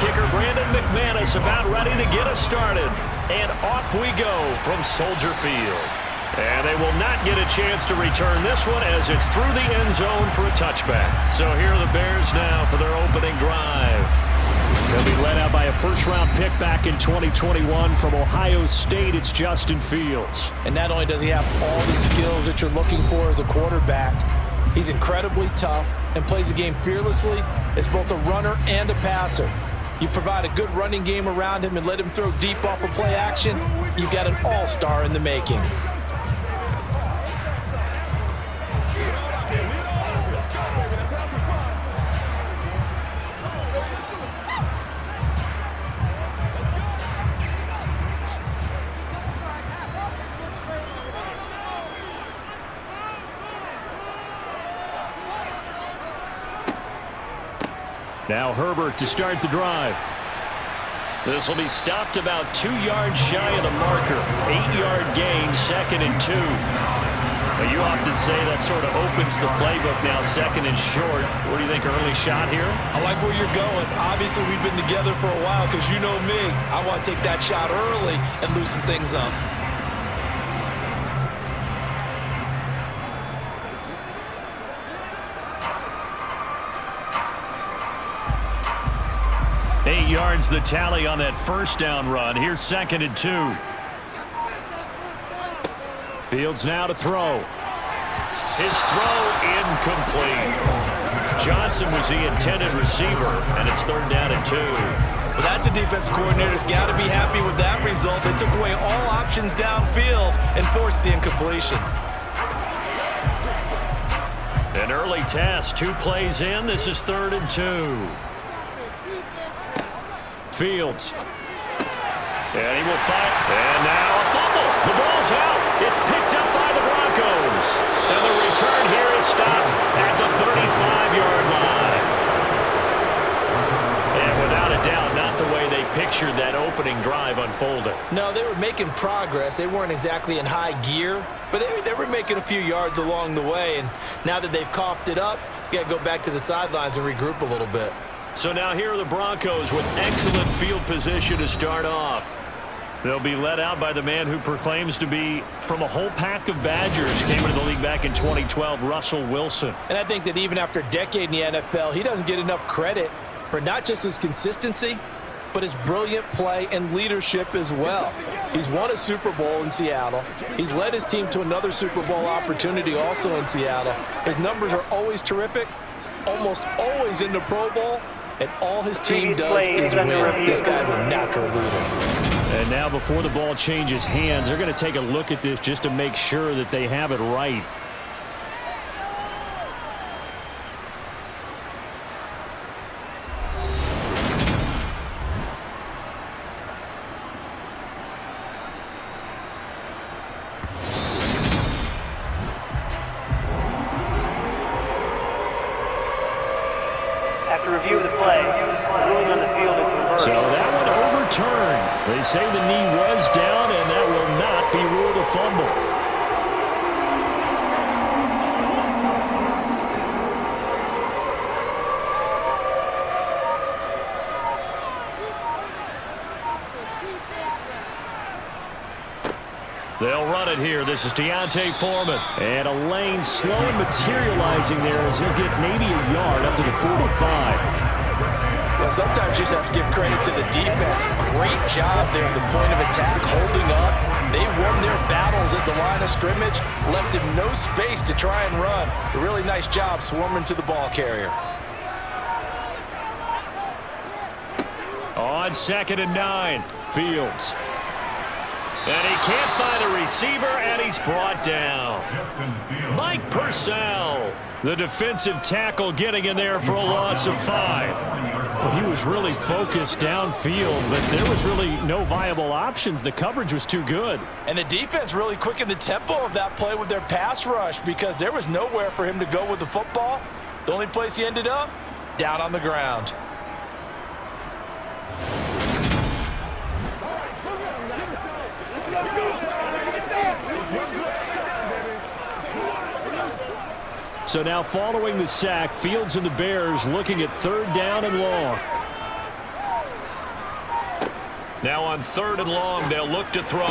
kicker Brandon McManus about ready to get us started. And off we go from Soldier Field. And they will not get a chance to return this one as it's through the end zone for a touchback. So here are the Bears now for their opening drive. They'll be led out by a first-round pick back in 2021 from Ohio State. It's Justin Fields. And not only does he have all the skills that you're looking for as a quarterback, he's incredibly tough and plays the game fearlessly as both a runner and a passer. You provide a good running game around him and let him throw deep off of play action, you've got an all-star in the making. Now Herbert to start the drive. This will be stopped about 2 yards shy of the marker. 8-yard gain, 2nd and 2. But you often say that sort of opens the playbook now, 2nd and short. What do you think, early shot here? I like where you're going. Obviously, we've been together for a while because you know me. I want to take that shot early and loosen things up. Yards the tally on that first down run. Here's 2nd and 2. Fields now to throw. His throw incomplete. Johnson was the intended receiver, and it's 3rd down and 2. Well, that's a defense coordinator's got to be happy with that result. They took away all options downfield and forced the incompletion. An early test, 2 plays in. This is 3rd and 2. Fields. And he will fight. And now a fumble. The ball's out. It's picked up by the Broncos. And the return here is stopped at the 35-yard line. And without a doubt, not the way they pictured that opening drive unfolding. No, they were making progress. They weren't exactly in high gear, but they were making a few yards along the way. And now that they've coughed it up, you got to go back to the sidelines and regroup a little bit. So now here are the Broncos with excellent field position to start off. They'll be led out by the man who proclaims to be from a whole pack of Badgers. Came into the league back in 2012, Russell Wilson. And I think that even after a decade in the NFL, he doesn't get enough credit for not just his consistency, but his brilliant play and leadership as well. He's won a Super Bowl in Seattle. He's led his team to another Super Bowl opportunity also in Seattle. His numbers are always terrific, almost always in the Pro Bowl. And all his team does is win. This guy's a natural leader. And now before the ball changes hands, they're going to take a look at this just to make sure that they have it right. After review of the play, the ruling on the field is reversed. So that one overturned. They say the knee was down, and that will not be ruled a fumble. They'll run it here. This is Deontay Foreman. And a lane slowly materializing there as he'll get maybe a yard up to the 45. Well, sometimes you just have to give credit to the defense. Great job there at the point of attack, holding up. They won their battles at the line of scrimmage, left him no space to try and run. A really nice job swarming to the ball carrier. On 2nd and 9, Fields. And he can't find a receiver, and he's brought down. Mike Purcell, the defensive tackle, getting in there for a loss of 5. Well, he was really focused downfield, but there was really no viable options. The coverage was too good. And the defense really quickened the tempo of that play with their pass rush because there was nowhere for him to go with the football. The only place he ended up, down on the ground. So now following the sack, Fields and the Bears looking at 3rd down and long. Now on 3rd and long, they'll look to throw.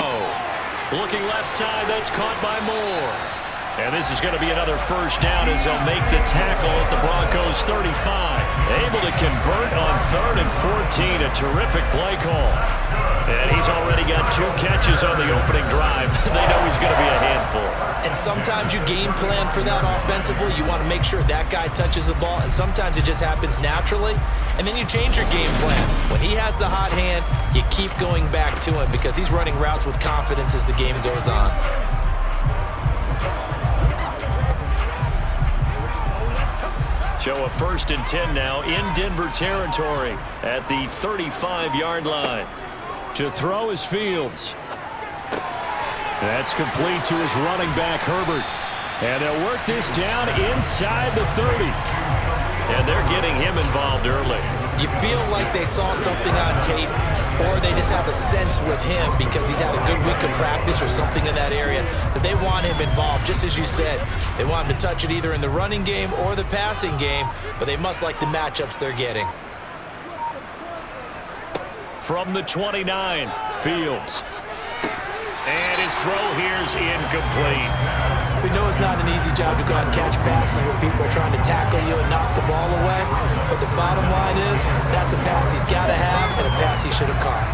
Looking left side, that's caught by Moore. And this is going to be another first down as they'll make the tackle at the Broncos 35. Able to convert on 3rd and 14. A terrific play call. And he's already got 2 catches on the opening drive. They know he's going to be a handful. And sometimes you game plan for that offensively. You want to make sure that guy touches the ball, and sometimes it just happens naturally. And then you change your game plan. When he has the hot hand, you keep going back to him because he's running routes with confidence as the game goes on. So a 1st and 10 now in Denver territory at the 35-yard line. To throw is Fields. That's complete to his running back, Herbert. And they'll work this down inside the 30. And they're getting him involved early. You feel like they saw something on tape, or they just have a sense with him because he's had a good week of practice or something in that area that they want him involved. Just as you said, they want him to touch it either in the running game or the passing game, but they must like the matchups they're getting. From the 29, Fields. And his throw here's incomplete. We know it's not an easy job to go out and catch passes when people are trying to tackle you and knock the ball away. But the bottom line is, that's a pass he's got to have and a pass he should have caught.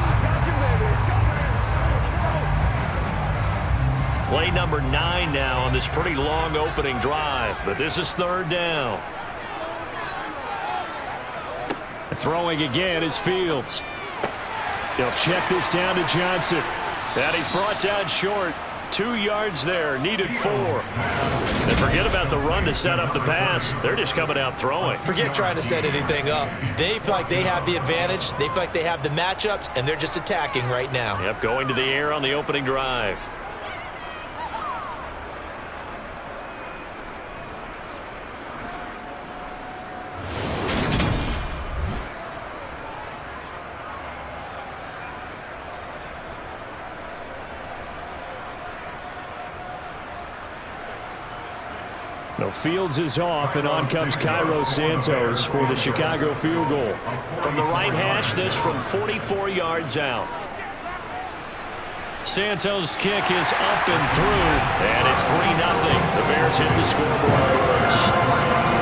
Play number 9 now on this pretty long opening drive. But this is 3rd down. Throwing again is Fields. They'll check this down to Johnson. And he's brought down short. 2 yards there, needed 4. And forget about the run to set up the pass. They're just coming out throwing. Forget trying to set anything up. They feel like they have the advantage. They feel like they have the matchups, and they're just attacking right now. Yep, going to the air on the opening drive. No, Fields is off, and on comes Cairo Santos for the Chicago field goal. From the right hash, this from 44 yards out. Santos' kick is up and through, and it's 3-0. The Bears hit the scoreboard first.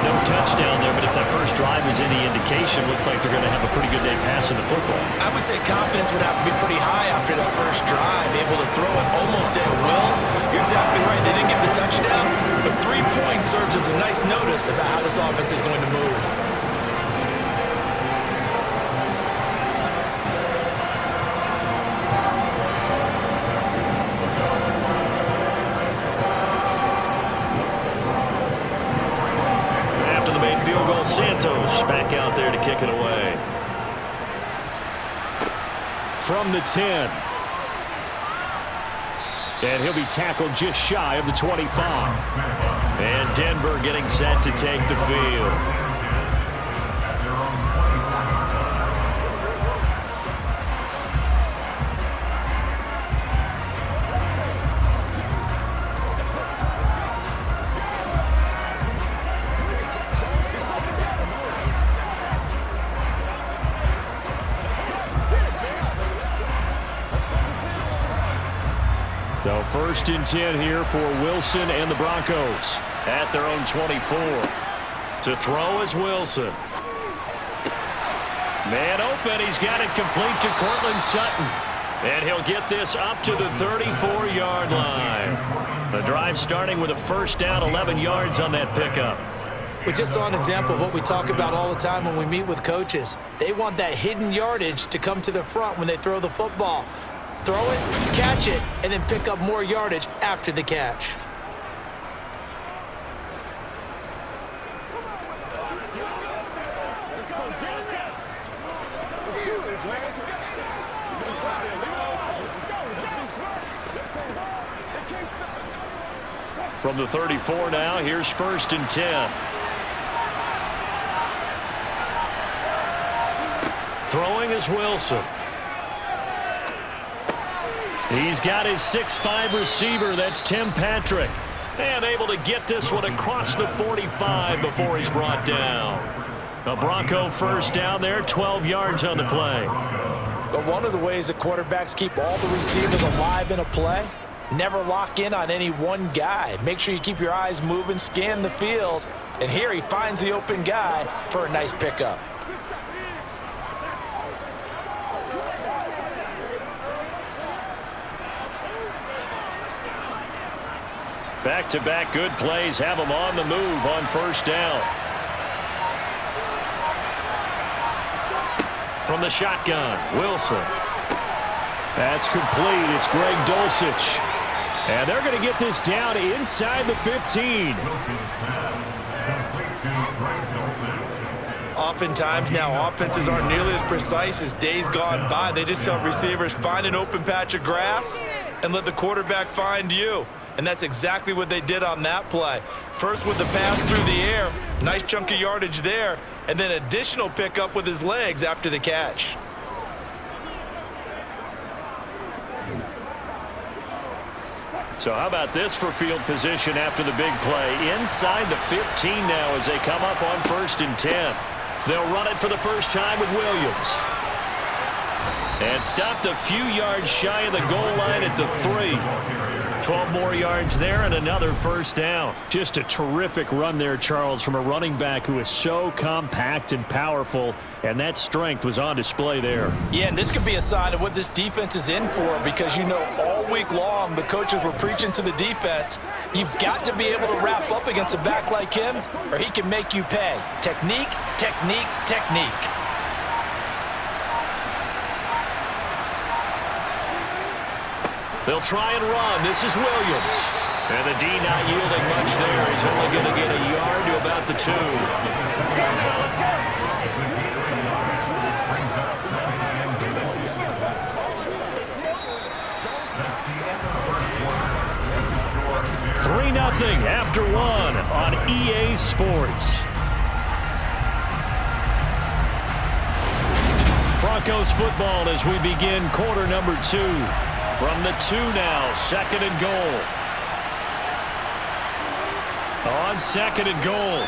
No touchdown there, but if that first drive is any indication, looks like they're going to have a pretty good day passing the football. I would say confidence would have to be pretty high after that first drive, able to throw it almost at will. You're exactly right. They didn't get the touchdown, but 3 points serves as a nice notice about how this offense is going to move. After the made field goal, Santos back out there to kick it away. From the 10. And he'll be tackled just shy of the 25. And Denver getting set to take the field. So 1st and 10 here for Wilson and the Broncos at their own 24. To throw is Wilson. Man open. He's got it complete to Cortland Sutton. And he'll get this up to the 34-yard line. The drive starting with a first down, 11 yards on that pickup. We just saw an example of what we talk about all the time when we meet with coaches. They want that hidden yardage to come to the front when they throw the football. Throw it, catch it, and then pick up more yardage after the catch. From the 34 now, here's 1st and 10. Throwing is Wilson. He's got his 6'5" receiver. That's Tim Patrick. And able to get this one across the 45 before he's brought down. A Bronco first down there, 12 yards on the play. But one of the ways that quarterbacks keep all the receivers alive in a play, never lock in on any one guy. Make sure you keep your eyes moving, scan the field, and here he finds the open guy for a nice pickup. Back-to-back good plays have them on the move on first down. From the shotgun, Wilson. That's complete. It's Greg Dulcich. And they're going to get this down inside the 15. Oftentimes now, offenses aren't nearly as precise as days gone by. They just tell receivers, find an open patch of grass and let the quarterback find you. And that's exactly what they did on that play. First with the pass through the air, nice chunk of yardage there, and then additional pickup with his legs after the catch. So how about this for field position after the big play? Inside the 15 now as they come up on 1st and 10. They'll run it for the first time with Williams. And stopped a few yards shy of the goal line at the 3. 12 more yards there and another first down. Just a terrific run there, Charles, from a running back who is so compact and powerful, and that strength was on display there. Yeah, and this could be a sign of what this defense is in for, because you know all week long the coaches were preaching to the defense, you've got to be able to wrap up against a back like him or he can make you pay. Technique, technique, technique. They'll try and run. This is Williams. And the D not yielding much there. He's only going to get a yard to about the 2. Let's go, let's go. 3-0 after 1 on EA Sports. Broncos football as we begin quarter number 2. From the 2 now, 2nd and goal. On 2nd and goal,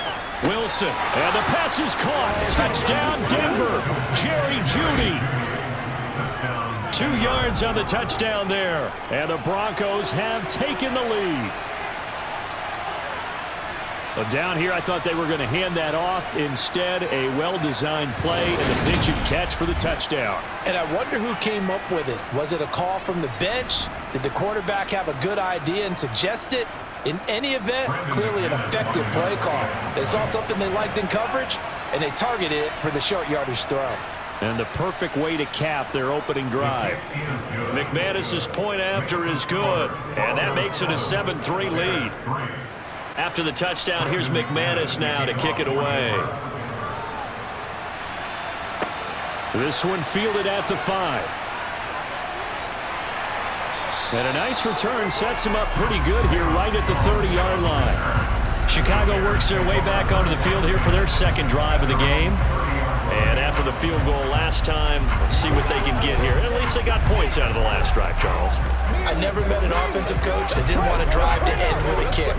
Wilson. And the pass is caught. Touchdown, Denver. Jerry Jeudy. 2 yards on the touchdown there. And the Broncos have taken the lead. Well, down here, I thought they were going to hand that off. Instead, a well-designed play and the pitch and catch for the touchdown. And I wonder who came up with it. Was it a call from the bench? Did the quarterback have a good idea and suggest it? In any event, clearly an effective play call. They saw something they liked in coverage, and they targeted it for the short yardage throw. And the perfect way to cap their opening drive. McManus's point after is good, and that makes it a 7-3 lead. After the touchdown, here's McManus now to kick it away. This one fielded at the 5. And a nice return sets him up pretty good here right at the 30-yard line. Chicago works their way back onto the field here for their 2nd drive of the game. And after the field goal last time, see what they can get here. At least they got points out of the last drive, Charles. I never met an offensive coach that didn't want to drive to end with a kick.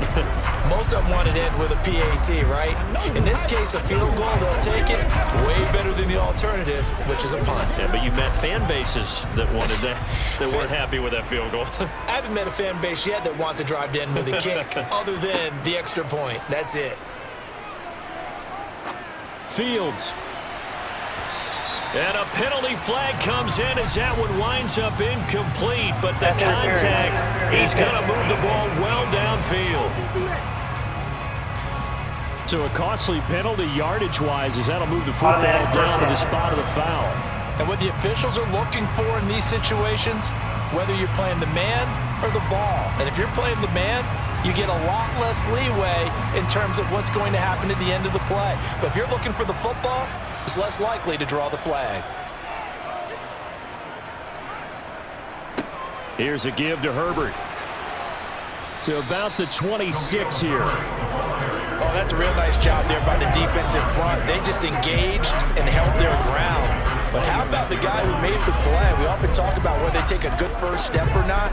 Most of them wanted to end with a PAT, right? In this case, a field goal, they'll take it way better than the alternative, which is a punt. Yeah, but you met fan bases that wanted that, that weren't happy with that field goal. I haven't met a fan base yet that wants to drive to end with a kick, other than the extra point. That's it. Fields. And a penalty flag comes in as that one winds up incomplete, but the contact, he's going to move the ball well downfield. So a costly penalty yardage-wise as that'll move the football down to the spot of the foul. And what the officials are looking for in these situations, whether you're playing the man or the ball, and if you're playing the man, you get a lot less leeway in terms of what's going to happen at the end of the play. But if you're looking for the football, it's less likely to draw the flag. Here's a give to Herbert. To about the 26 here. Oh, that's a real nice job there by the defense in front. They just engaged and held their ground. But how about the guy who made the play? We often talk about whether they take a good first step or not.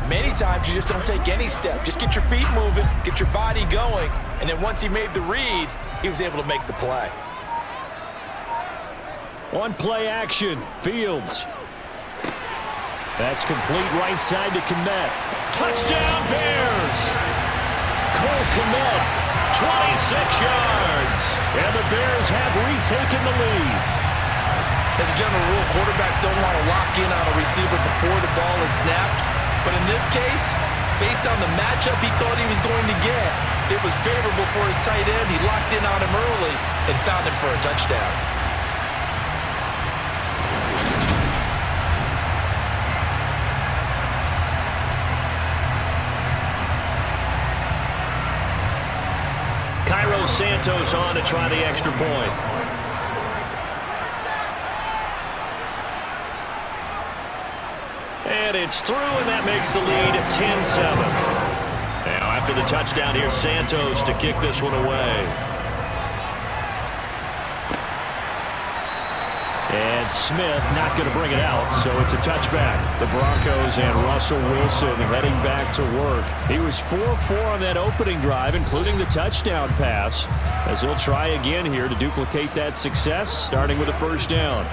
Many times you just don't take any step. Just get your feet moving, get your body going, and then once he made the read, he was able to make the play. On play action, Fields. That's complete right side to Kmet. Touchdown Bears! Cole Kmet, 26 yards. And the Bears have retaken the lead. As a general rule, quarterbacks don't want to lock in on a receiver before the ball is snapped. But in this case, based on the matchup he thought he was going to get, it was favorable for his tight end. He locked in on him early and found him for a touchdown. Cairo Santos on to try the extra point. And it's through, and that makes the lead 10-7. Now, after the touchdown, here's Santos to kick this one away. And Smith not going to bring it out, so it's a touchback. The Broncos and Russell Wilson heading back to work. He was 4-4 on that opening drive, including the touchdown pass, as he'll try again here to duplicate that success, starting with a first down.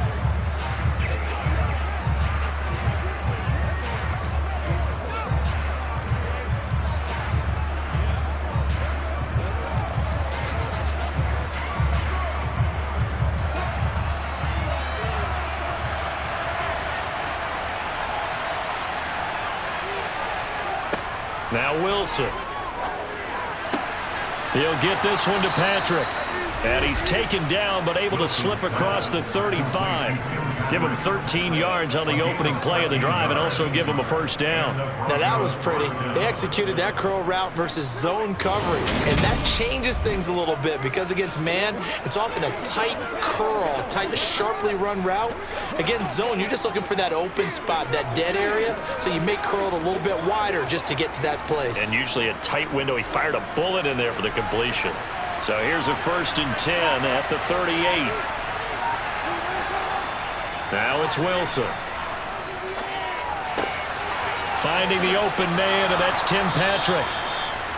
Now Wilson. He'll get this one to Patrick. And he's taken down, but able to slip across the 35. Give him 13 yards on the opening play of the drive and also give him a first down. Now that was pretty. They executed that curl route versus zone coverage. And that changes things a little bit because against man, it's often a tight curl, a tight, sharply run route. Against zone, you're just looking for that open spot, that dead area. So you make curl it a little bit wider just to get to that place. And usually a tight window. He fired a bullet in there for the completion. So here's a 1st and 10 at the 38. Now it's Wilson. Finding the open man, and that's Tim Patrick.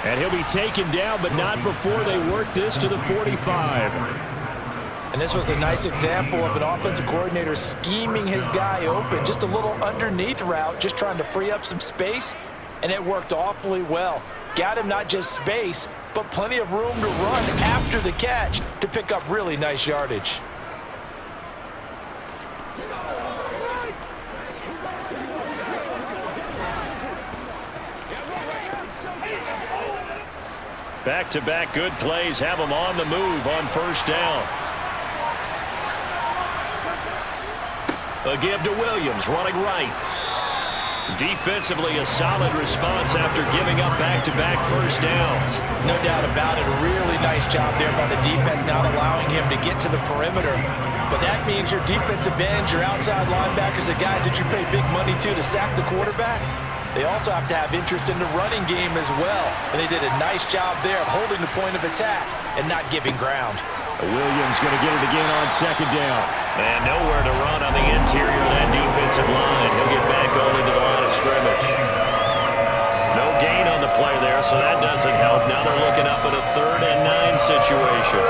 And he'll be taken down, but not before they work this to the 45. And this was a nice example of an offensive coordinator scheming his guy open. Just a little underneath route, just trying to free up some space. And it worked awfully well. Got him not just space, but plenty of room to run after the catch to pick up really nice yardage. Back-to-back good plays have him on the move on first down. A give to Williams, running right. Defensively, a solid response after giving up back-to-back first downs. No doubt about it. A really nice job there by the defense, not allowing him to get to the perimeter. But that means your defensive ends, your outside linebackers, the guys that you pay big money to sack the quarterback, they also have to have interest in the running game as well. And they did a nice job there of holding the point of attack and not giving ground. Williams going to get it again on second down. And nowhere to run on the interior of that defensive line. He'll get back only to the line of scrimmage. No gain on the play there, so that doesn't help. Now they're looking up at a 3rd and 9 situation.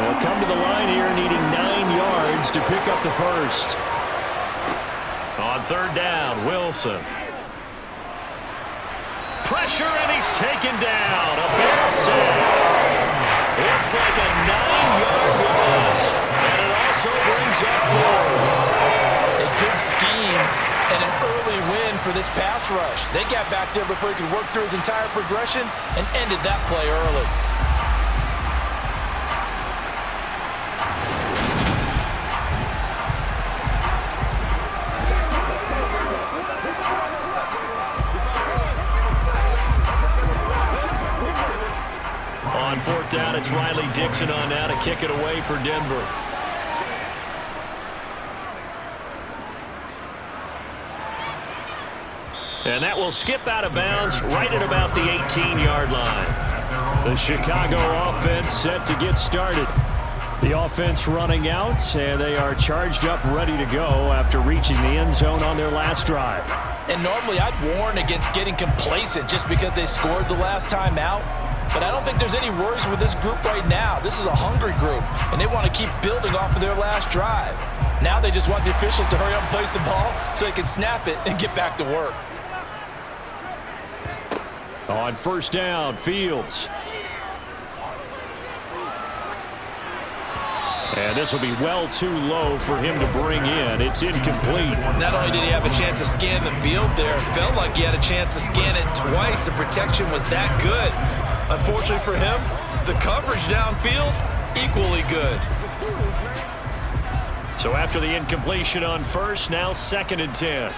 They'll come to the line here needing 9 yards to pick up the first. On 3rd down, Wilson. Pressure, and he's taken down. A Bear sack. Looks like a 9-yard loss, and it also brings up 4. A good scheme and an early win for this pass rush. They got back there before he could work through his entire progression and ended that play early. On 4th down, it's Riley Dixon on now to kick it away for Denver. And that will skip out of bounds right at about the 18-yard line. The Chicago offense set to get started. The offense running out, and they are charged up, ready to go after reaching the end zone on their last drive. And normally I'd warn against getting complacent just because they scored the last time out. But I don't think there's any worries with this group right now. This is a hungry group, and they want to keep building off of their last drive. Now they just want the officials to hurry up and place the ball so they can snap it and get back to work. On first down, Fields. And this will be well too low for him to bring in. It's incomplete. Not only did he have a chance to scan the field there, it felt like he had a chance to scan it twice. The protection was that good. Unfortunately for him, the coverage downfield, equally good. So after the incompletion on first, now 2nd and 10.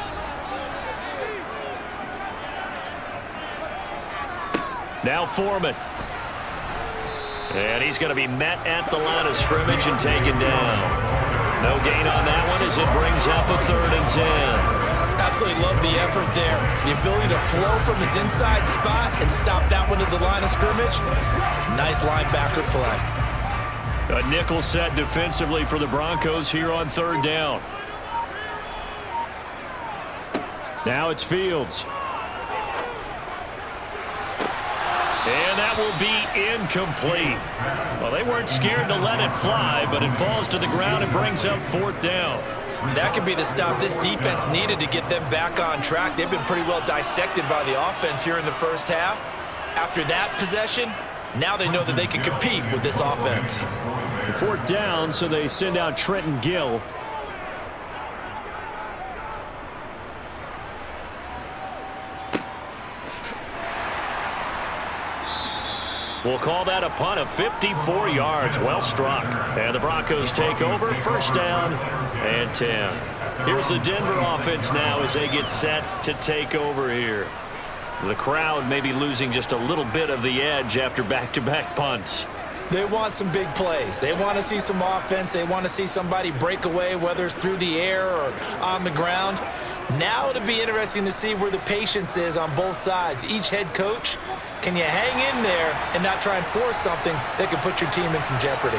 Now Foreman. And he's going to be met at the line of scrimmage and taken down. No gain on that one as it brings up a 3rd and 10. Absolutely love the effort there. The ability to flow from his inside spot and stop that one at the line of scrimmage. Nice linebacker play. A nickel set defensively for the Broncos here on 3rd down. Now it's Fields. And that will be incomplete. Well, they weren't scared to let it fly, but it falls to the ground and brings up 4th down. That could be the stop this defense needed to get them back on track. They've been pretty well dissected by the offense here in the first half. After that possession, now they know that they can compete with this offense. 4th down, so they send out Trenton Gill. We'll call that a punt of 54 yards. Well struck. And the Broncos take over. 1st down and 10. Here's the Denver offense now as they get set to take over here. The crowd may be losing just a little bit of the edge after back-to-back punts. They want some big plays. They want to see some offense. They want to see somebody break away, whether it's through the air or on the ground. Now it'll be interesting to see where the patience is on both sides. Each head coach, can you hang in there and not try and force something that could put your team in some jeopardy?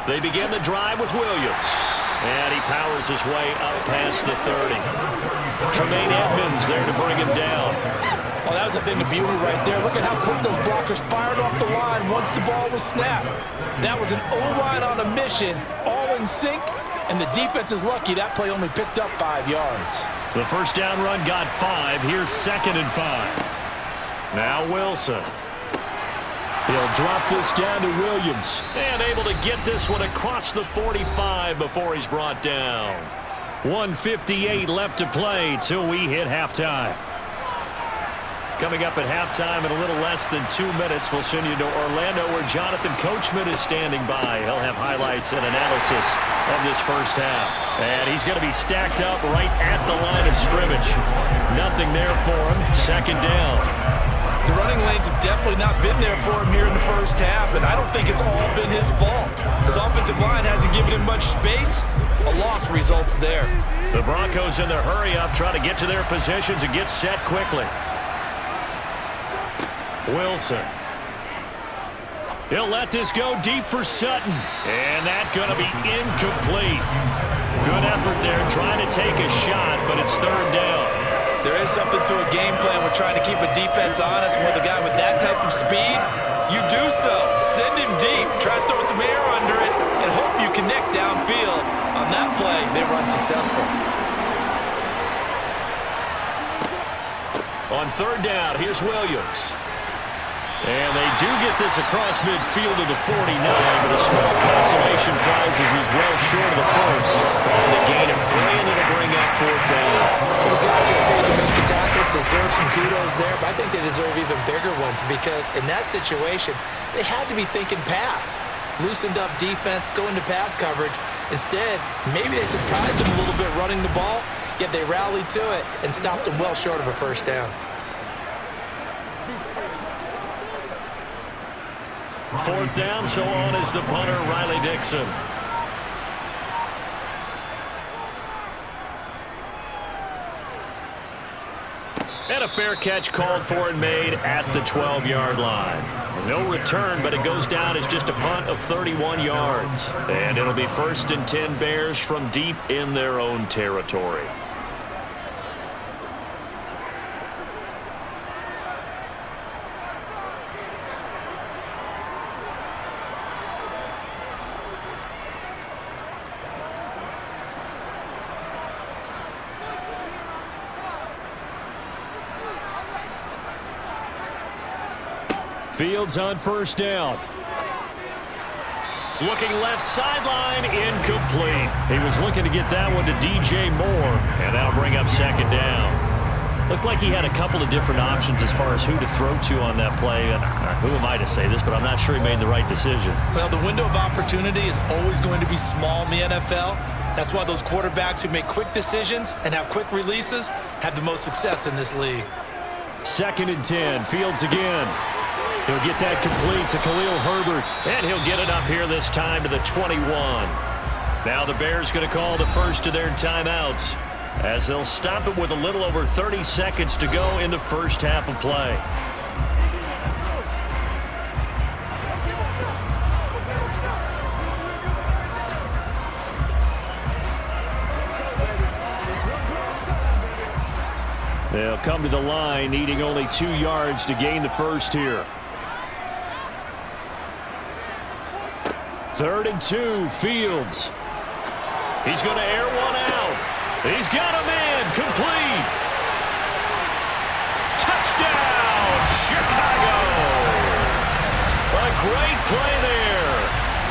They begin the drive with Williams. And he powers his way up past the 30. Tremaine Edmonds there to bring him down. Oh, that was a thing of beauty right there. Look at how quick those blockers fired off the line once the ball was snapped. That was an O-line on a mission, all in sync, and the defense is lucky that play only picked up 5 yards. The first down run got 5. Here's 2nd and 5. Now Wilson. He'll drop this down to Williams. And able to get this one across the 45 before he's brought down. 1:58 left to play till we hit halftime. Coming up at halftime in a little less than 2 minutes, we'll send you to Orlando where Jonathan Coachman is standing by. He'll have highlights and analysis of this first half. And he's going to be stacked up right at the line of scrimmage. Nothing there for him. 2nd down. The running lanes have definitely not been there for him here in the first half, and I don't think it's all been his fault. His offensive line hasn't given him much space. A loss results there. The Broncos in their hurry-up trying to get to their positions and get set quickly. Wilson. He'll let this go deep for Sutton. And that's going to be incomplete. Good effort there trying to take a shot, but it's 3rd down. There is something to a game plan with trying to keep a defense honest. With a guy with that type of speed, you do so. Send him deep. Try to throw some air under it and hope you connect downfield. On that play, they run successful. On 3rd down, here's Williams. And they do get this across midfield to the 49, but a small consolation prize as he's well short of the first. And a gain of 3, and it'll bring up 4th down. Well, the guys who are paid to make the tackles deserve some kudos there, but I think they deserve even bigger ones because in that situation, they had to be thinking pass. Loosened up defense, going to pass coverage. Instead, maybe they surprised them a little bit running the ball, yet they rallied to it and stopped them well short of a first down. 4th down, so on is the punter, Riley Dixon. And a fair catch called for and made at the 12-yard line. No return, but it goes down as just a punt of 31 yards. And it'll be 1st and 10 Bears from deep in their own territory. Fields on first down. Looking left sideline, incomplete. He was looking to get that one to DJ Moore, and that'll bring up second down. Looked like he had a couple of different options as far as who to throw to on that play. And who am I to say this, but I'm not sure he made the right decision. Well, the window of opportunity is always going to be small in the NFL. That's why those quarterbacks who make quick decisions and have quick releases have the most success in this league. 2nd and 10, Fields again. He'll get that complete to Khalil Herbert, and he'll get it up here this time to the 21. Now the Bears going to call the first of their timeouts as they'll stop it with a little over 30 seconds to go in the first half of play. They'll come to the line, needing only 2 yards to gain the first here. 3rd and 2, Fields. He's going to air one out. He's got a man, complete. Touchdown, Chicago. A great play there.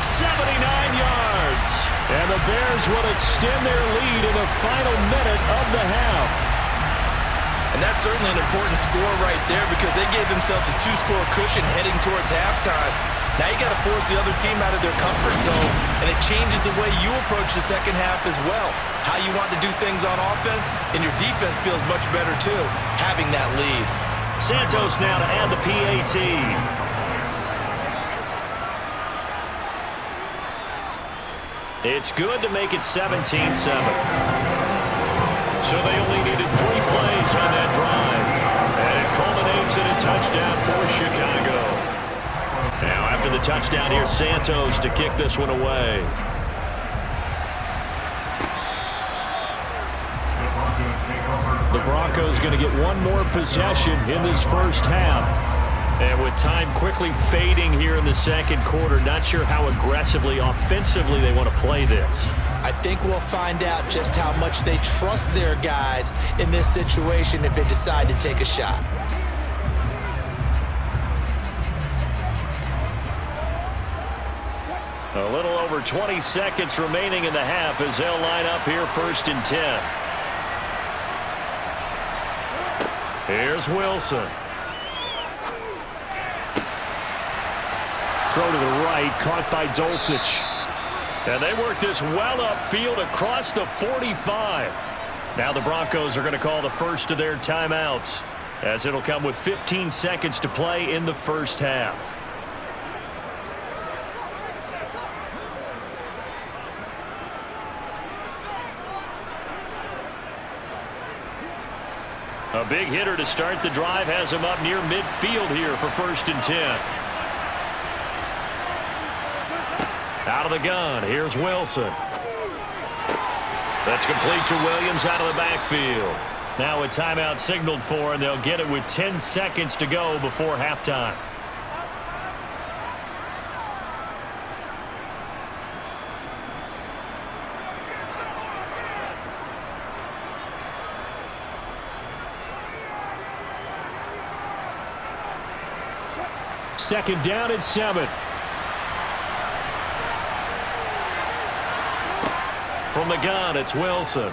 79 yards. And the Bears will extend their lead in the final minute of the half. And that's certainly an important score right there because they gave themselves a 2-score cushion heading towards halftime. Now you got to force the other team out of their comfort zone, and it changes the way you approach the second half as well. How you want to do things on offense, and your defense feels much better too, having that lead. Santos now to add the PAT. It's good to make it 17-7. So they only needed 3 plays on that drive. And it culminates in a touchdown for Chicago. Now after the touchdown, here's Santos to kick this one away. The Broncos going to get one more possession in this first half. And with time quickly fading here in the second quarter, not sure how aggressively, offensively they want to play this. I think we'll find out just how much they trust their guys in this situation if they decide to take a shot. A little over 20 seconds remaining in the half as they'll line up here 1st and 10. Here's Wilson. Throw to the right, caught by Dulcich. And they work this well upfield across the 45. Now the Broncos are going to call the first of their timeouts as it'll come with 15 seconds to play in the first half. A big hitter to start the drive has him up near midfield here for 1st and 10. Out of the gun, here's Wilson. That's complete to Williams out of the backfield. Now a timeout signaled for, and they'll get it with 10 seconds to go before halftime. Second down and 7. From the gun, it's Wilson.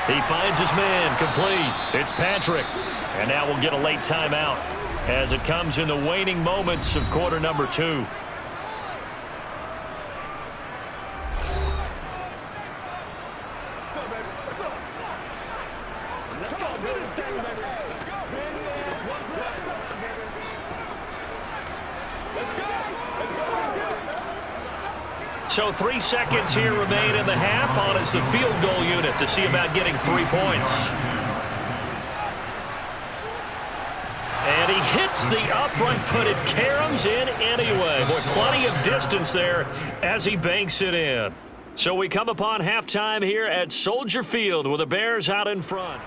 He finds his man, complete. It's Patrick. And now we'll get a late timeout as it comes in the waning moments of quarter number 2. So 3 seconds here remain in the half. On is the field goal unit to see about getting 3 points. And he hits the upright, but it caroms in anyway. Boy, plenty of distance there as he banks it in. So we come upon halftime here at Soldier Field with the Bears out in front.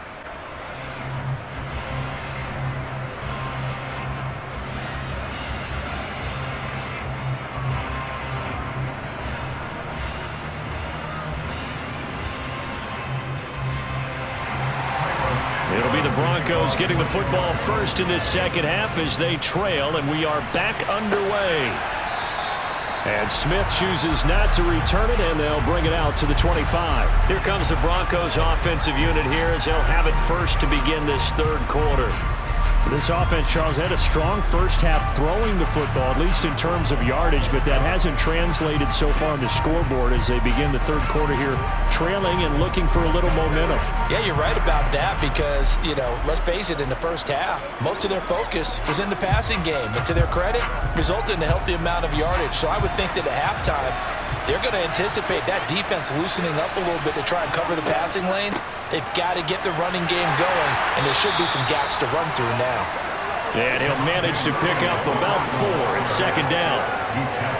Broncos getting the football first in this second half as they trail, and we are back underway. And Smith chooses not to return it, and they'll bring it out to the 25. Here comes the Broncos offensive unit here as they'll have it first to begin this third quarter. This offense, Charles, had a strong first half throwing the football, at least in terms of yardage, but that hasn't translated so far on the scoreboard as they begin the third quarter here, trailing and looking for a little momentum. Yeah, you're right about that because, let's face it, in the first half, most of their focus was in the passing game. And to their credit, resulted in a healthy amount of yardage. So I would think that at halftime, they're going to anticipate that defense loosening up a little bit to try and cover the passing lanes. They've got to get the running game going, and there should be some gaps to run through now. And he'll manage to pick up about 4 at second down.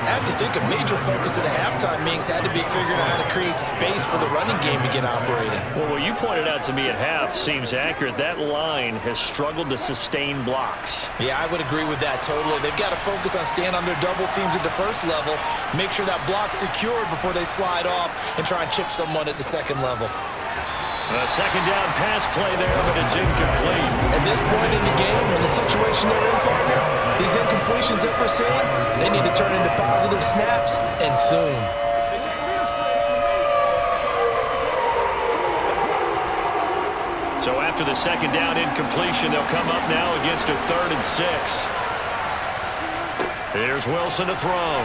I have to think a major focus at the halftime meetings had to be figuring out how to create space for the running game to get operating. Well, what you pointed out to me at half seems accurate. That line has struggled to sustain blocks. Yeah, I would agree with that totally. They've got to focus on staying on their double teams at the first level, make sure that block's secured before they slide off and try and chip someone at the second level. A second down pass play there, but it's incomplete. At this point in the game, in the situation they're in, partner, these incompletions that we're seeing, they need to turn into positive snaps, and soon. So after the second down incompletion, they'll come up now against a 3rd and 6. Here's Wilson to throw.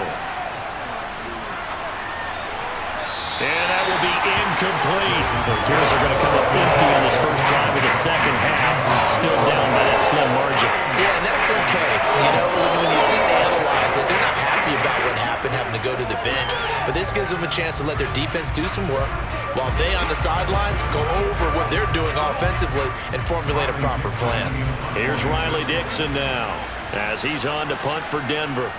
And that will be incomplete. The Bears are going to come up empty on this first drive of the second half, still down by that slim margin. Yeah, and that's okay. When you sit and analyze it, they're not happy about what happened, having to go to the bench. But this gives them a chance to let their defense do some work while they on the sidelines go over what they're doing offensively and formulate a proper plan. Here's Riley Dixon now as he's on to punt for Denver.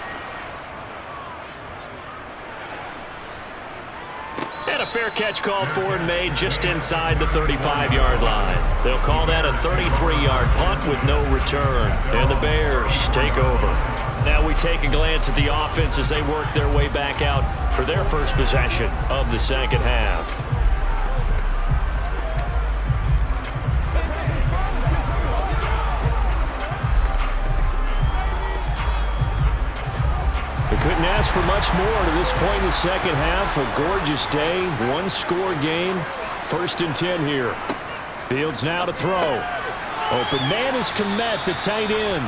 And a fair catch called for and made just inside the 35-yard line. They'll call that a 33-yard punt with no return. And the Bears take over. Now we take a glance at the offense as they work their way back out for their first possession of the second half. We couldn't ask for much more to this point in the second half. A gorgeous day, one-score game. 1st and 10 here. Fields now to throw. Open man is Kmet, the tight end.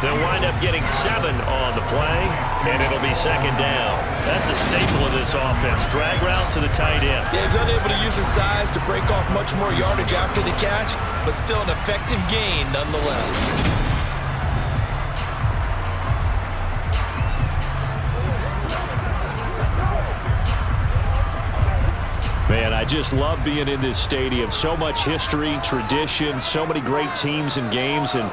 They'll wind up getting 7 on the play, and it'll be second down. That's a staple of this offense. Drag route to the tight end. Yeah, he's unable to use his size to break off much more yardage after the catch, but still an effective gain nonetheless. Man, I just love being in this stadium. So much history, tradition, so many great teams and games, and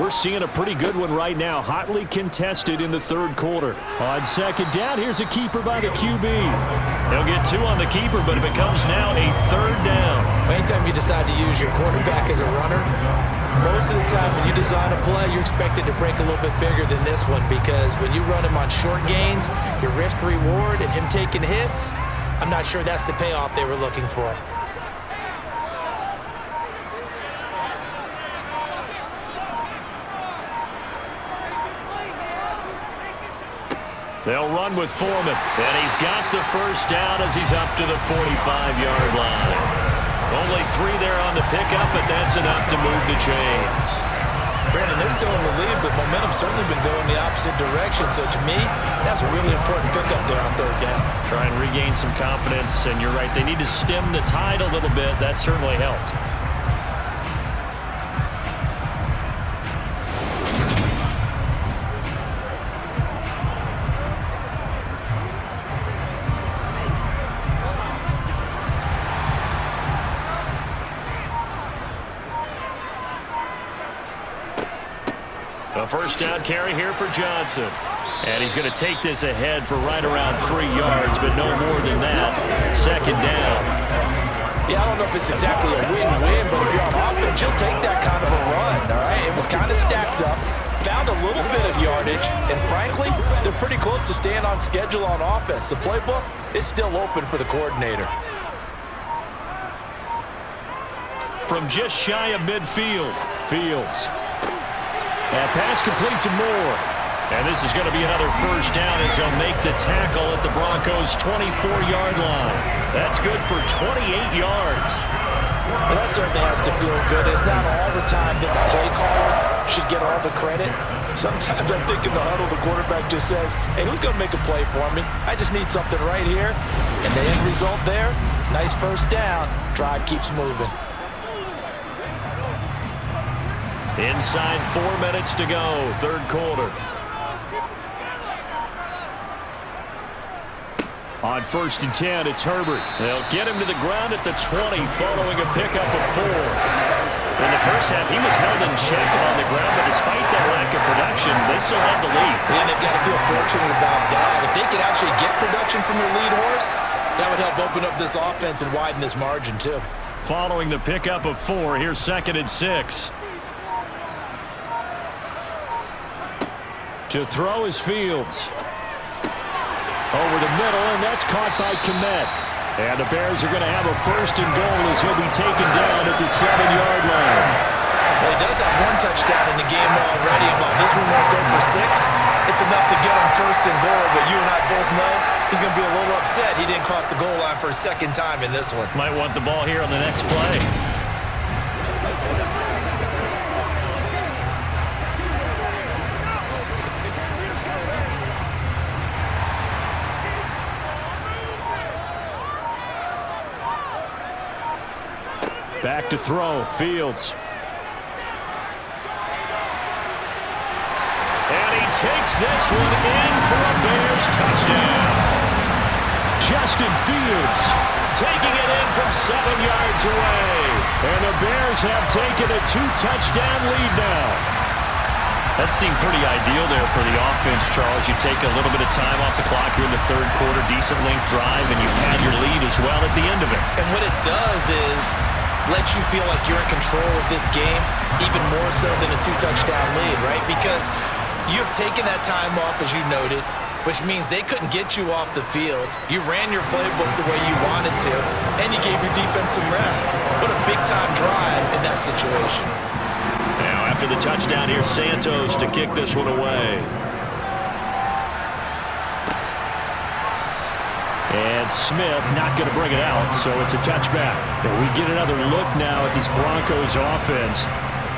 we're seeing a pretty good one right now, hotly contested in the third quarter. On second down, here's a keeper by the QB. They'll get 2 on the keeper, but it becomes now a 3rd down. Anytime you decide to use your quarterback as a runner, most of the time when you design a play, you're expected to break a little bit bigger than this one because when you run him on short gains, your risk-reward and him taking hits, I'm not sure that's the payoff they were looking for. They'll run with Foreman, and he's got the first down as he's up to the 45-yard line. Only 3 there on the pickup, but that's enough to move the chains. Brandon, they're still in the lead, but momentum's certainly been going the opposite direction. So to me, that's a really important pickup there on 3rd down. Try and regain some confidence, and you're right, they need to stem the tide a little bit. That certainly helped. A first down carry here for Johnson. And he's going to take this ahead for right around 3 yards, but no more than that. Second down. Yeah, I don't know if it's exactly a win-win, but if you're on offense, you'll take that kind of a run, all right? It was kind of stacked up, found a little bit of yardage, and frankly, they're pretty close to staying on schedule on offense. The playbook is still open for the coordinator. from just shy of midfield. Fields. That pass complete to Moore. And this is going to be another first down as they'll make the tackle at the Broncos' 24-yard line. That's good for 28 yards. Well, that certainly has to feel good. It's not all the time that the play caller should get all the credit. Sometimes I think in the huddle, the quarterback just says, hey, who's going to make a play for me? I just need something right here. And the end result there, nice first down. Drive keeps moving. Inside 4 minutes to go, third quarter. On 1st and 10, it's Herbert. They'll get him to the ground at the 20 following a pickup of 4. In the first half, he was held in check on the ground, but despite that lack of production, they still had the lead. And they've got to feel fortunate about that. If they could actually get production from their lead horse, that would help open up this offense and widen this margin, too. Following the pickup of 4, here's 2nd and 6. To throw is Fields. Over the middle, and that's caught by Kmet. And the Bears are going to have a 1st and goal as he'll be taken down at the 7-yard line. Well, he does have 1 touchdown in the game already, and while this one won't go for 6, it's enough to get him 1st and goal, but you and I both know he's going to be a little upset he didn't cross the goal line for a 2nd time in this one. Might want the ball here on the next play. Back to throw, Fields. And he takes this one in for a Bears touchdown. Justin Fields taking it in from 7 yards away. And the Bears have taken a 2-touchdown lead now. That seemed pretty ideal there for the offense, Charles. You take a little bit of time off the clock here in the third quarter, decent length drive, and you pad your lead as well at the end of it. And what it does is let you feel like you're in control of this game, even more so than a 2-touchdown lead, right? Because you have taken that time off, as you noted, which means they couldn't get you off the field. You ran your playbook the way you wanted to, and you gave your defense some rest. What a big-time drive in that situation. Now, after the touchdown, here's Santos to kick this one away. And Smith not going to bring it out, so it's a touchback. And we get another look now at this Broncos offense.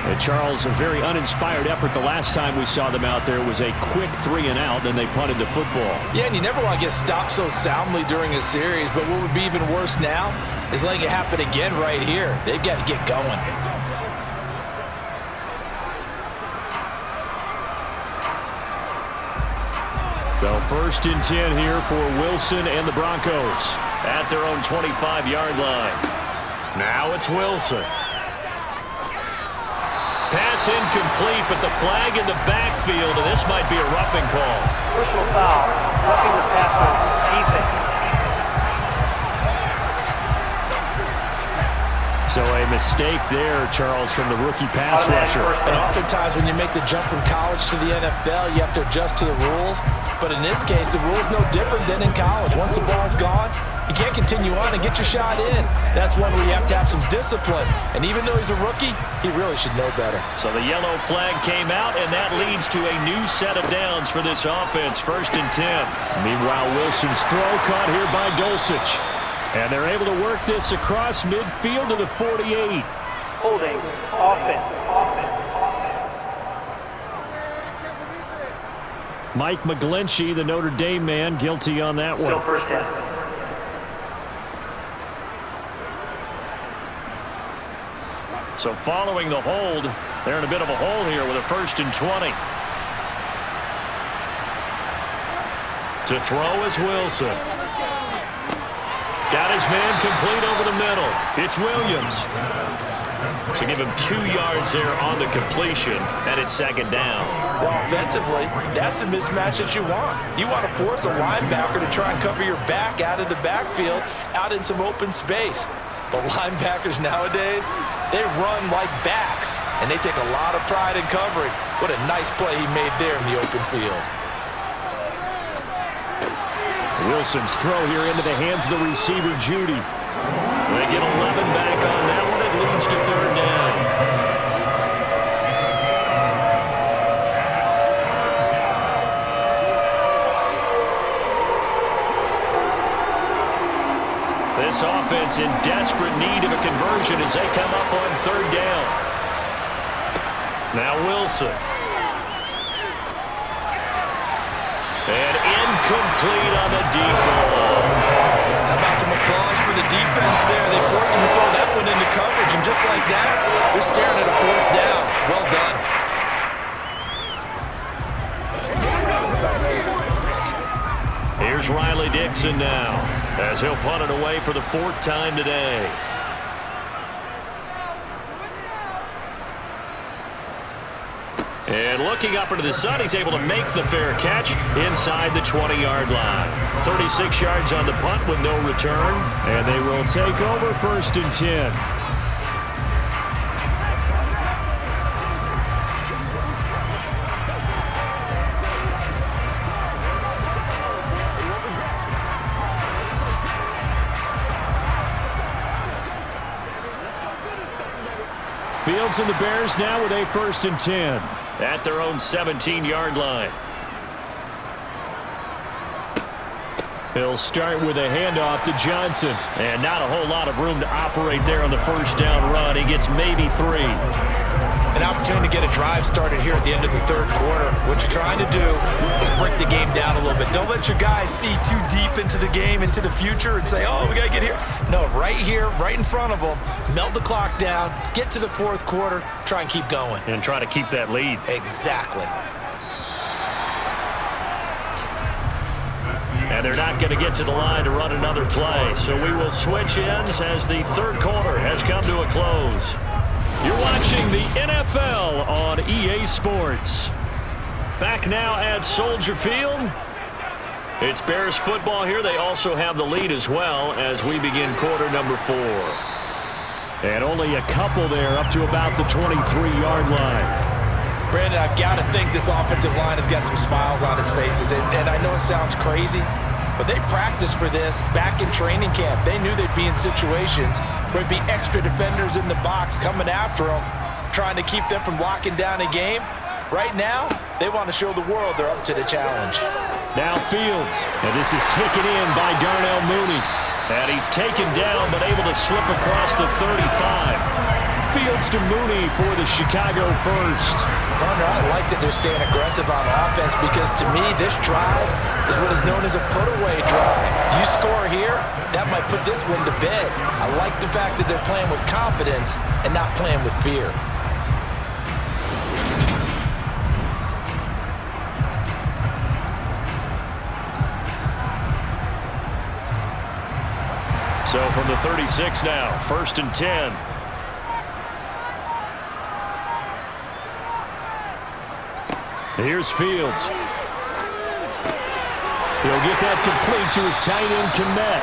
And Charles, a very uninspired effort the last time we saw them out there was a quick 3-and-out, and they punted the football. Yeah, and you never want to get stopped so soundly during a series, but what would be even worse now is letting it happen again right here. They've got to get going. So 1st and 10 here for Wilson and the Broncos at their own 25-yard line. Now it's Wilson. Pass incomplete, but the flag in the backfield, and this might be a roughing call. Personal foul, roughing the passer, defense. So a mistake there, Charles, from the rookie pass rusher. And oftentimes when you make the jump from college to the NFL, you have to adjust to the rules. But in this case, the rule's no different than in college. Once the ball's gone, you can't continue on and get your shot in. That's one where you have to have some discipline. And even though he's a rookie, he really should know better. So the yellow flag came out, and that leads to a new set of downs for this offense, 1st and 10. Meanwhile, Wilson's throw caught here by Dulcich. And they're able to work this across midfield to the 48. Holding, offense. Mike McGlinchey, the Notre Dame man, guilty on that one. Still 1st down. So following the hold, they're in a bit of a hole here with a 1st and 20. To throw is Wilson. Got his man complete over the middle. It's Williams. So give him 2 yards there on the completion, and it's 2nd down. Well, offensively, that's the mismatch that you want. You want to force a linebacker to try and cover your back out of the backfield, out in some open space. But linebackers nowadays, they run like backs, and they take a lot of pride in covering. What a nice play he made there in the open field. Wilson's throw here into the hands of the receiver, Judy. They get 11 back on that one, it leads to third down. This offense in desperate need of a conversion as they come up on third down. Now Wilson. And incomplete on the deep ball. How about some applause for the defense there? They forced him to throw that one into coverage, and just like that, they're staring at a fourth down. Well done. Here's Riley Dixon now, as he'll punt it away for the fourth time today. And looking up into the sun, he's able to make the fair catch inside the 20-yard line. 36 yards on the punt with no return, and they will take over first and 10. Fields and the Bears now with a first and 10 at their own 17-yard line. He'll start with a handoff to Johnson. And not a whole lot of room to operate there on the first down run. He gets maybe 3. An opportunity to get a drive started here at the end of the third quarter. What you're trying to do is break the game down a little bit. Don't let your guys see too deep into the game, into the future, and say, oh, we got to get here. No, right here, right in front of them, melt the clock down, get to the fourth quarter, try and keep going. And try to keep that lead. Exactly. And they're not going to get to the line to run another play. So we will switch ends as the third quarter has come to a close. You're watching the NFL on EA Sports. Back now at Soldier Field. It's Bears football here. They also have the lead as well as we begin quarter number 4. And only a couple there up to about the 23-yard line. Brandon, I've got to think this offensive line has got some smiles on its faces. And I know it sounds crazy, but they practiced for this back in training camp. They knew they'd be in situations where there'd be extra defenders in the box coming after them, trying to keep them from locking down a game. Right now, they want to show the world they're up to the challenge. Now Fields, and this is taken in by Darnell Mooney. And he's taken down, but able to slip across the 35. Fields to Mooney for the Chicago first. Partner, I like that they're staying aggressive on offense because to me, this drive is what is known as a put-away drive. You score here, that might put this one to bed. I like the fact that they're playing with confidence and not playing with fear. So from the 36 now, first and 10. Here's Fields. He'll get that complete to his tight end, Kmet.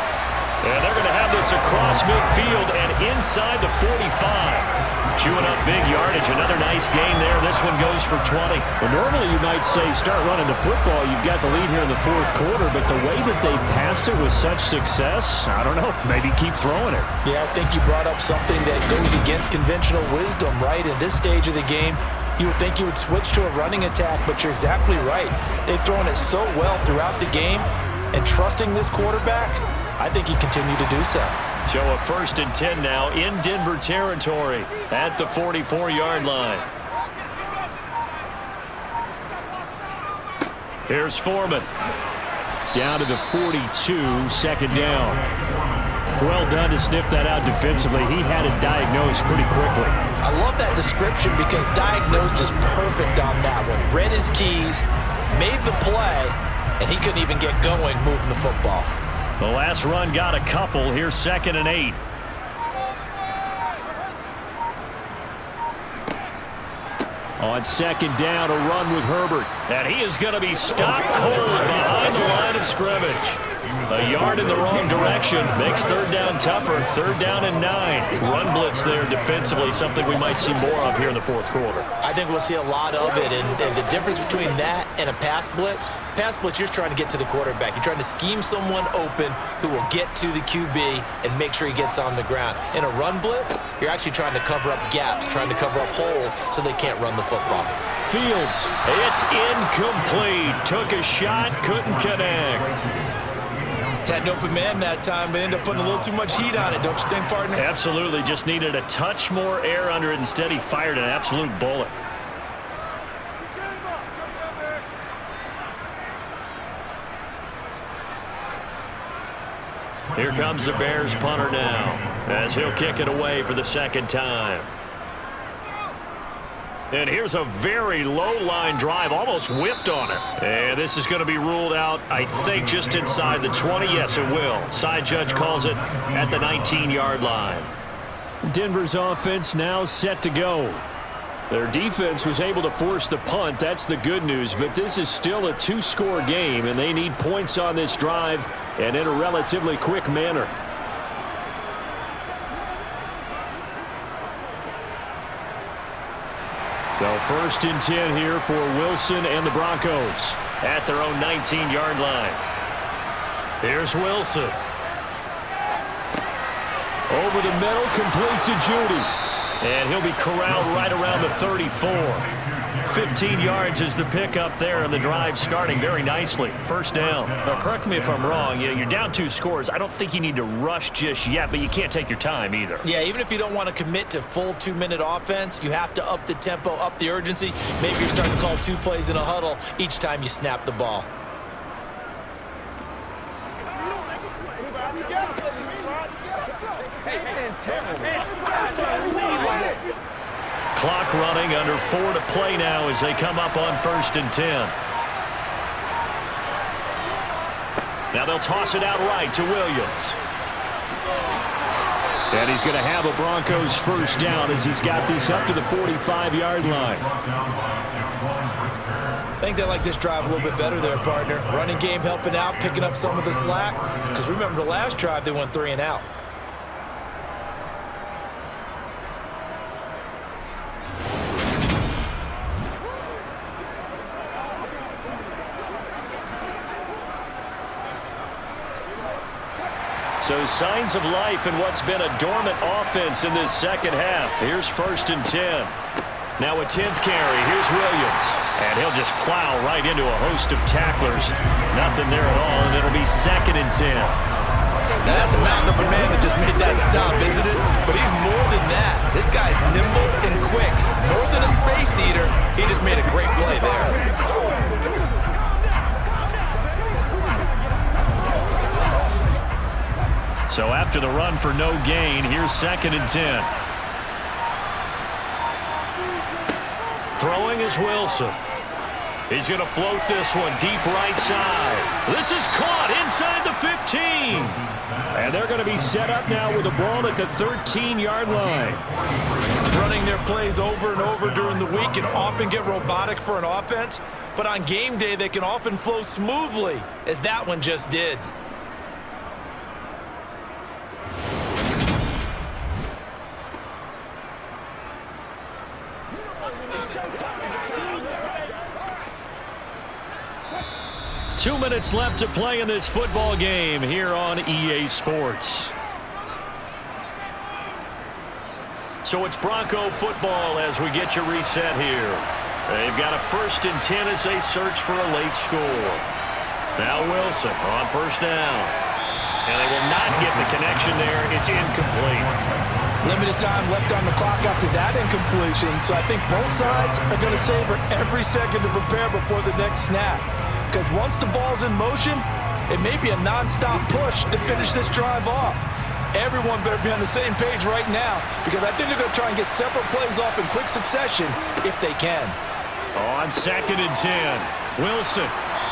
And they're going to have this across midfield and inside the 45. Chewing up big yardage. Another nice gain there. This one goes for 20. Well, normally you might say start running the football. You've got the lead here in the fourth quarter, but the way that they've passed it with such success, I don't know, maybe keep throwing it. Yeah, I think you brought up something that goes against conventional wisdom, right? In this stage of the game, you would think you would switch to a running attack, but you're exactly right. They've thrown it so well throughout the game, and trusting this quarterback, I think he continued to do so. So a first and 10 now in Denver territory at the 44-yard line. Here's Foreman. Down to the 42, second down. Well done to sniff that out defensively. He had it diagnosed pretty quickly. I love that description because diagnosed is perfect on that one. Read his keys, made the play, and he couldn't even get going moving the football. The last run got a couple. Here's second and 8. On second down, a run with Herbert. And he is going to be stopped cold behind the line of scrimmage. A yard in the wrong direction makes third down tougher. Third down and 9. Run blitz there defensively, something we might see more of here in the fourth quarter. I think we'll see a lot of it, and the difference between that and a pass blitz, you're just trying to get to the quarterback. You're trying to scheme someone open who will get to the QB and make sure he gets on the ground. In a run blitz, you're actually trying to cover up gaps, trying to cover up holes so they can't run the football. Fields, it's incomplete. Took a shot, couldn't connect. Had an open man that time, but ended up putting a little too much heat on it, don't you think, partner? Absolutely, just needed a touch more air under it. Instead, he fired an absolute bullet. Here comes the Bears punter now, as he'll kick it away for the second time. And here's a very low-line drive, almost whiffed on it. And this is going to be ruled out, I think, just inside the 20. Yes, it will. Side judge calls it at the 19-yard line. Denver's offense now set to go. Their defense was able to force the punt. That's the good news. But this is still a 2-score game, and they need points on this drive and in a relatively quick manner. So 1st and 10 here for Wilson and the Broncos at their own 19-yard line. Here's Wilson. Over the middle, complete to Judy. And he'll be corralled right around the 34. 15 yards is the pickup there, and the drive starting very nicely. First down. Now, correct me if I'm wrong. You're down 2 scores. I don't think you need to rush just yet, but you can't take your time either. Yeah, even if you don't want to commit to full 2-minute offense, you have to up the tempo, up the urgency. Maybe you're starting to call 2 plays in a huddle each time you snap the ball. Clock running, under 4 to play now as they come up on 1st and 10. Now they'll toss it out right to Williams. And he's going to have a Broncos first down as he's got this up to the 45-yard line. I think they like this drive a little bit better there, partner. Running game helping out, picking up some of the slack. Because remember the last drive, they went 3 and out. So signs of life in what's been a dormant offense in this second half. Here's 1st and 10. Now a 10th carry. Here's Williams. And he'll just plow right into a host of tacklers. Nothing there at all, and it'll be 2nd and 10. Now that's a mountain of a man that just made that stop, isn't it? But he's more than that. This guy's nimble and quick. More than a space eater, he just made a great play there. So after the run for no gain, here's 2nd and 10. Throwing is Wilson. He's going to float this one deep right side. This is caught inside the 15. And they're going to be set up now with the ball at the 13-yard line. Running their plays over and over during the week can often get robotic for an offense, but on game day they can often flow smoothly, as that one just did. Two minutes left to play in this football game here on EA Sports. So it's Bronco football as we get you reset here. They've got a 1st and 10 as they search for a late score. Now Wilson on 1st down. And they will not get the connection there. It's incomplete. Limited time left on the clock after that incompletion, so I think both sides are going to savor every second to prepare before the next snap. Because once the ball's in motion, it may be a non-stop push to finish this drive off. Everyone better be on the same page right now, because I think they're going to try and get several plays off in quick succession if they can. On 2nd and 10, Wilson.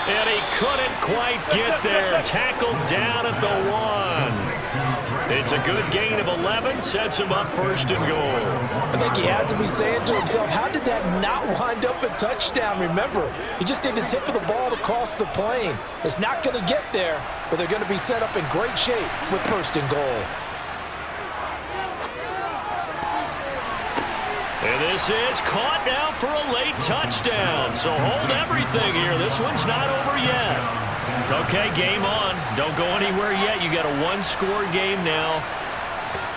And he couldn't quite get there. Tackled down at the 1. It's a good gain of 11, sets him up first and goal. I think he has to be saying to himself, how did that not wind up a touchdown? Remember, you just need the tip of the ball to cross the plane. It's not going to get there, but they're going to be set up in great shape with first and goal. And this is caught now for a late touchdown. So hold everything here. This one's not over yet. Okay, game on. Don't go anywhere yet. You got a one-score game now.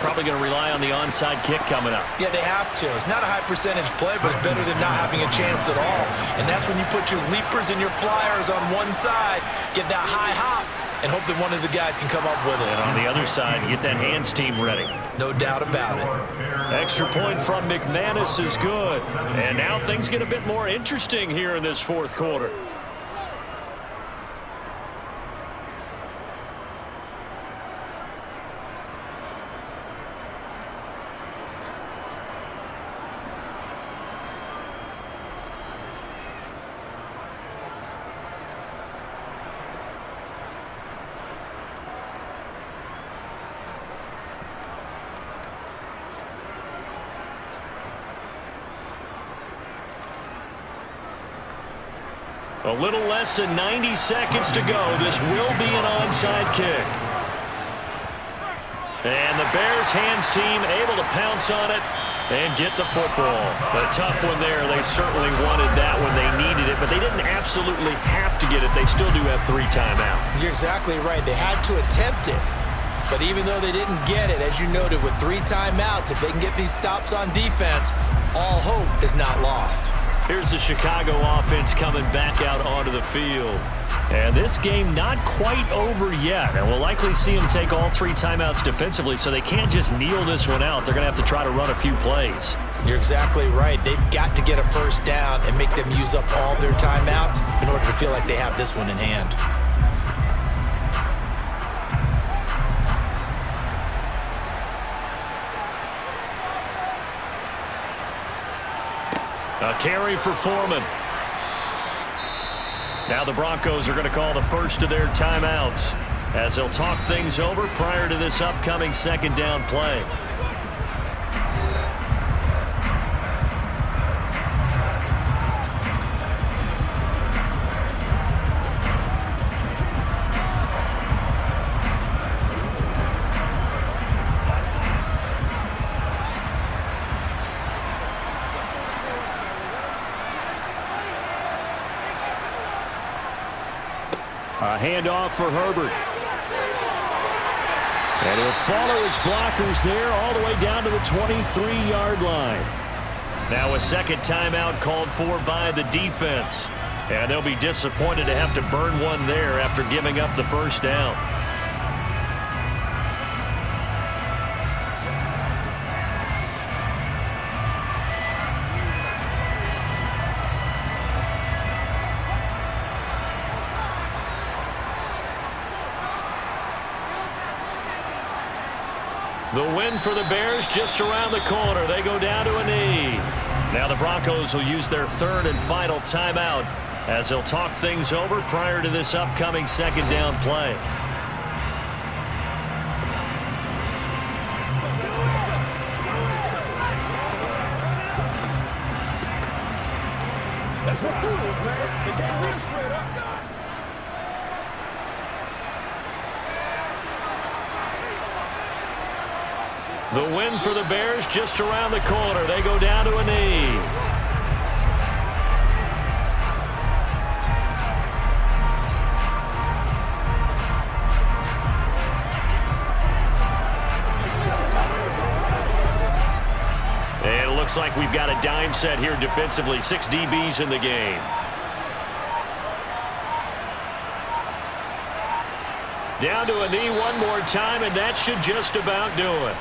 Probably going to rely on the onside kick coming up. Yeah, they have to. It's not a high-percentage play, but it's better than not having a chance at all. And that's when you put your leapers and your flyers on one side, get that high hop, and hope that one of the guys can come up with it. And on the other side, get that hands team ready. No doubt about it. Extra point from McManus is good. And now things get a bit more interesting here in this fourth quarter. A little less than 90 seconds to go. This will be an onside kick. And the Bears hands team able to pounce on it and get the football. A tough one there. They certainly wanted that when they needed it, but they didn't absolutely have to get it. They still do have 3 timeouts. You're exactly right. They had to attempt it. But even though they didn't get it, as you noted, with 3 timeouts, if they can get these stops on defense, all hope is not lost. Here's the Chicago offense coming back out onto the field. And this game not quite over yet. And we'll likely see them take all 3 timeouts defensively, so they can't just kneel this one out. They're going to have to try to run a few plays. You're exactly right. They've got to get a first down and make them use up all their timeouts in order to feel like they have this one in hand. A carry for Foreman. Now the Broncos are going to call the first of their timeouts as they'll talk things over prior to this upcoming second down play. A handoff for Herbert. And he'll follow his blockers there all the way down to the 23-yard line. Now a second timeout called for by the defense. And they'll be disappointed to have to burn one there after giving up the first down. The win for the Bears just around the corner. They go down to a knee. Now the Broncos will use their third and final timeout as they'll talk things over prior to this upcoming second down play. That's what do is, man. They can't reach straight up. The win for the Bears just around the corner. They go down to a knee. And it looks like we've got a dime set here defensively. 6 DBs in the game. Down to a knee one more time, and that should just about do it.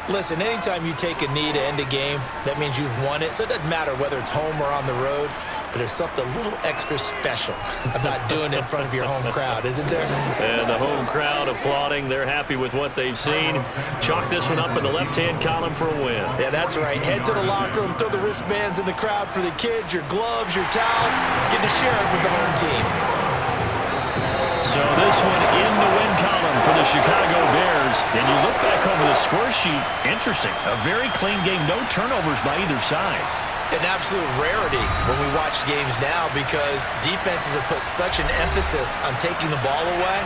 Listen, anytime you take a knee to end a game, that means you've won it. So it doesn't matter whether it's home or on the road, but there's something a little extra special about doing it in front of your home crowd, isn't there? And the home crowd applauding. They're happy with what they've seen. Chalk this one up in the left-hand column for a win. Yeah, that's right. Head to the locker room, throw the wristbands in the crowd for the kids, your gloves, your towels. Get to share it with the home team. So this one in the win column for the Chicago Bears. And you look back over the score sheet, interesting. A very clean game, no turnovers by either side. An absolute rarity when we watch games now because defenses have put such an emphasis on taking the ball away.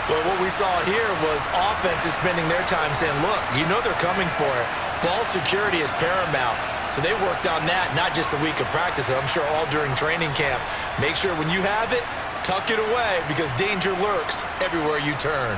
Well, what we saw here was offenses spending their time saying, look, you know they're coming for it. Ball security is paramount. So they worked on that, not just a week of practice, but I'm sure all during training camp. Make sure when you have it, tuck it away because danger lurks everywhere you turn.